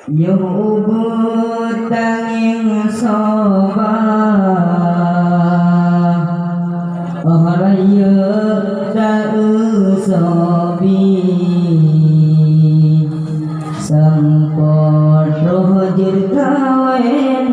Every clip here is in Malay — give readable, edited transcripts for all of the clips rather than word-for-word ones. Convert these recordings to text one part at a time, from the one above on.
Yubut tanging sobat Raya tau sobi Sampot roh jirkawen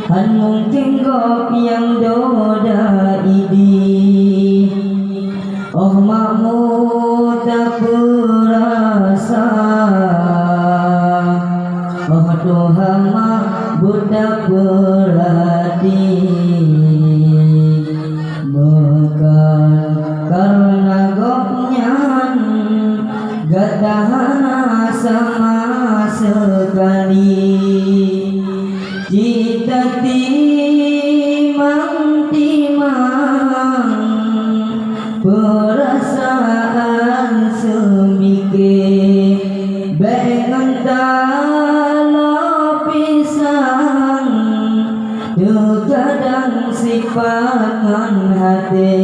Han mungkin gop yang doda idi Oh makmu tak berasa Oh Tuhan budak berhati Bukan karena gopnyan Gak tahan sama sekali Jika timang-timang Perasaan semikir Bengan talo pisang Terkadang sifatkan hati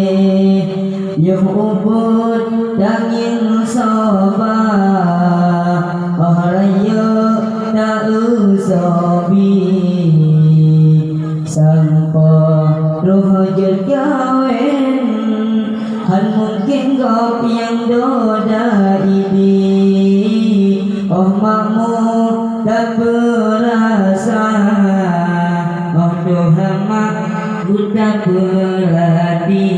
Yang ubud daging sobat Raya tak usobi Sampah roh jergawen Han mungkin gop yang doda ini Oh makmu tak berasa Oh Tuhan budak berhati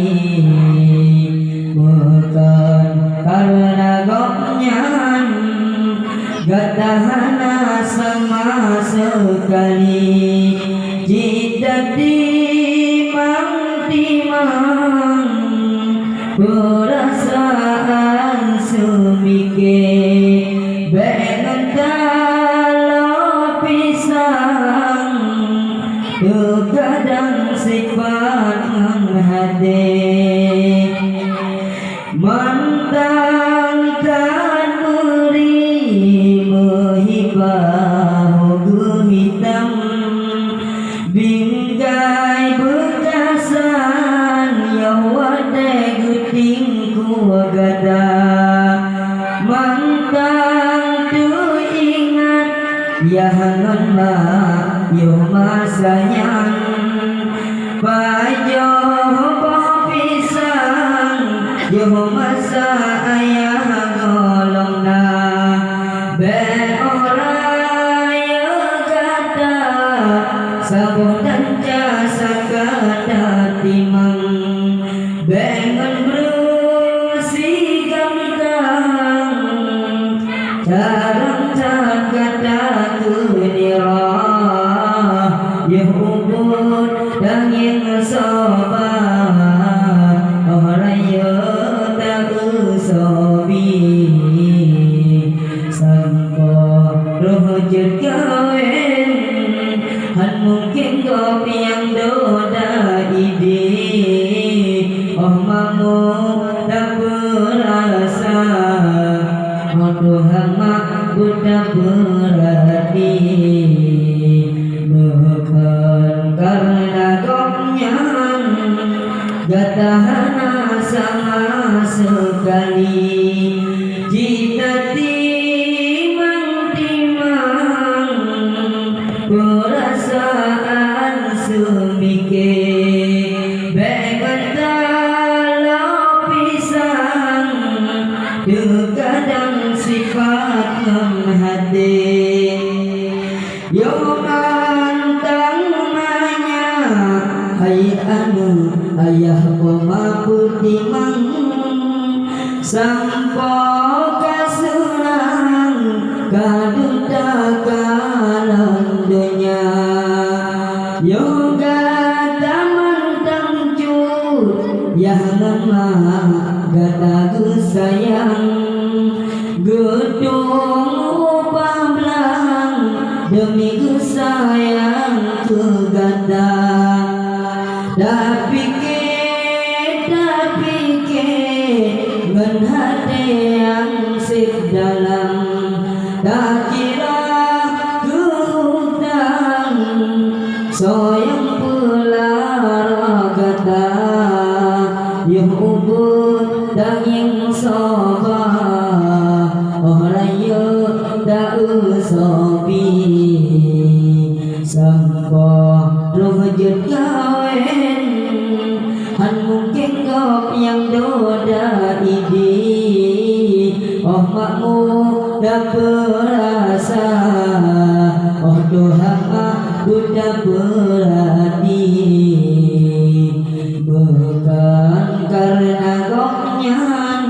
Bukan karena gopnyan Gak tahan sama sekali Jika timang-timang Perasaan semikir Bengan talo pisang Terkadang sifat menghati Mentangkan beri menghibah hitam Bingkai bekasan yang wadai guting kuagada Mantang tu ingat ya hanganlah yo masanya Pajo boh pisang yo masa ayah golong na Be oraya kata sabun dan jasa kata timang Bengan berusi gantang Jarang tak kata kunirah Yang ubud daging sobat Raya tak usobi Sampah roh jergawen Han mungkin gop yang doda idi Oh makmu tak berasa Oh Tuhan budak berhati Bukan karena gopnyan Gak tahan sama sekali Jika timang-timang Perasaan semikir Bengan talo pisang Terkadang sifat menghati Yo mantang manya Hai anu ayah pemaku timang Sampo kasurang kaduta kalandonya Yoga taman tangcut Yanganlah gatagu sayang Gedung upah belang Demi ku sayang keganda Tapi ngan hati yang sip dalam Tak kira hutang Soyang pula ragata Yang ubud daging soba Oh raya tak sobi sampo roh jet kawen han mungkin kau yang doda idi oh makmu dah berasa oh Tuhan aku dah berani bukan karena goknyan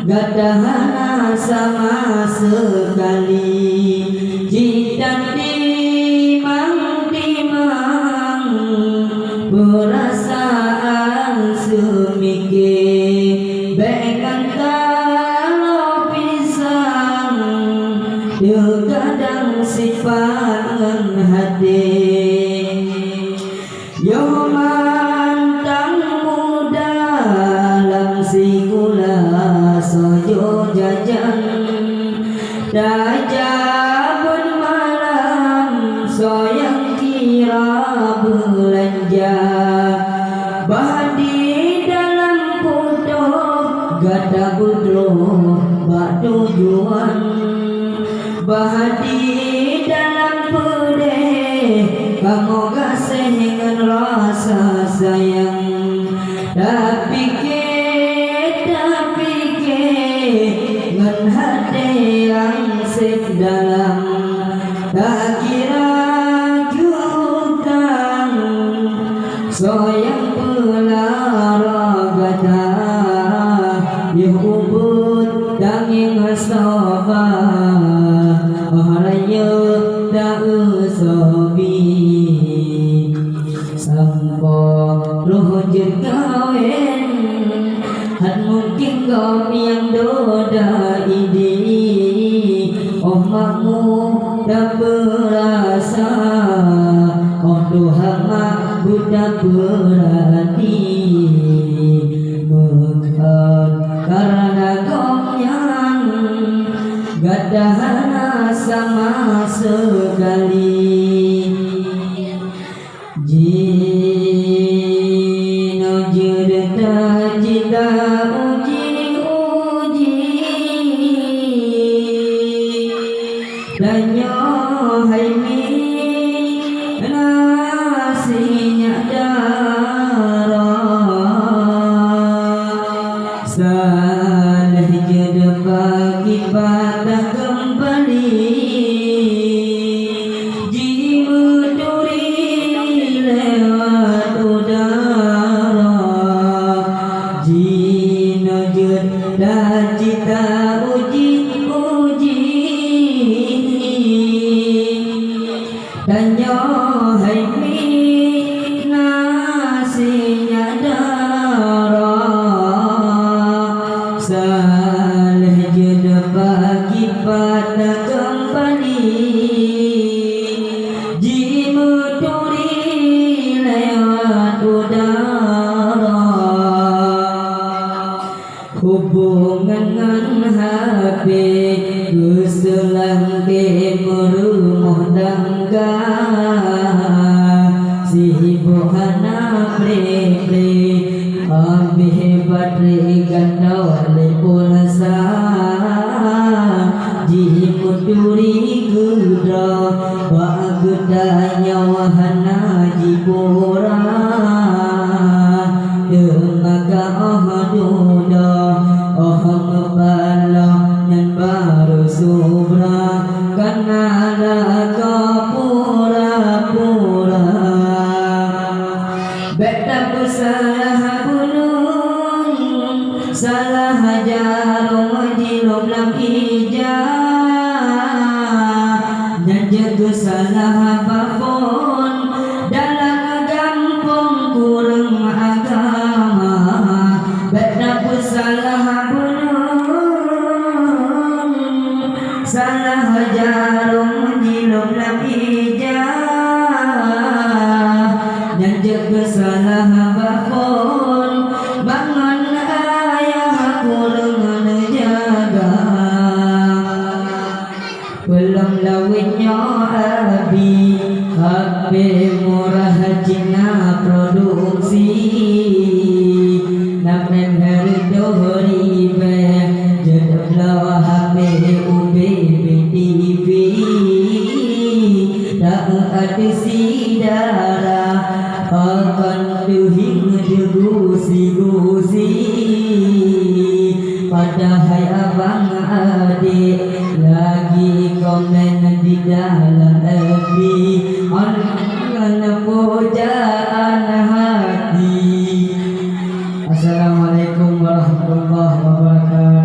gadahana sama sekali jidan timang perasaan semikir bekan kalau pisang kadang sifat hati yo mantang muda dalam sikula sojo jajan dajabun malam soyang kira belanja badi dalam putuh gada budro bak tujuan badi dalam pedih kamu kasih dengan rasa sayang tapi ke dengan hati yang sip dalam tak kira jutang soyang pelaragata yubut danging soba Raya tak usobi sampo roh jet kawen han mungkin kau yang doda ini oh makmu dah berasa oh Tuhan aku dah berani bukan karena goknyan gadahana sama sekali jino jedeta cita uji danyo haimi nasinya darah salih jeda bagi pada kembali jimuduri lewat udara jino jeda cita uji dan nyohaimi nasinya darah salih jeda bagi pada kembali jimuduri lewat udara hubungan dengan HP selang ke merumuh tangga sibuk hana pre ambil bateri ganda wale pulsa jimuduri gudra bagudanya wahana jipura demaga ahduda ahmabala nan baru subra kanala kapura-pura beta salah bunun salah jarum majilum lam ijah dan jaga salah apapun dalam kampung kurang agama beta salah bunun salah jarum majilum lam ijah dan jaga salah apapun bangun ayah kurang jaga belum lawinnya abi HP murah Cina produksi namen harga horibe jedlah HP UB BTV akan tuhing gusi-gusi padahal abang adik lagi komen di dalam FB online pujaan hati. Assalamualaikum warahmatullahi wabarakatuh.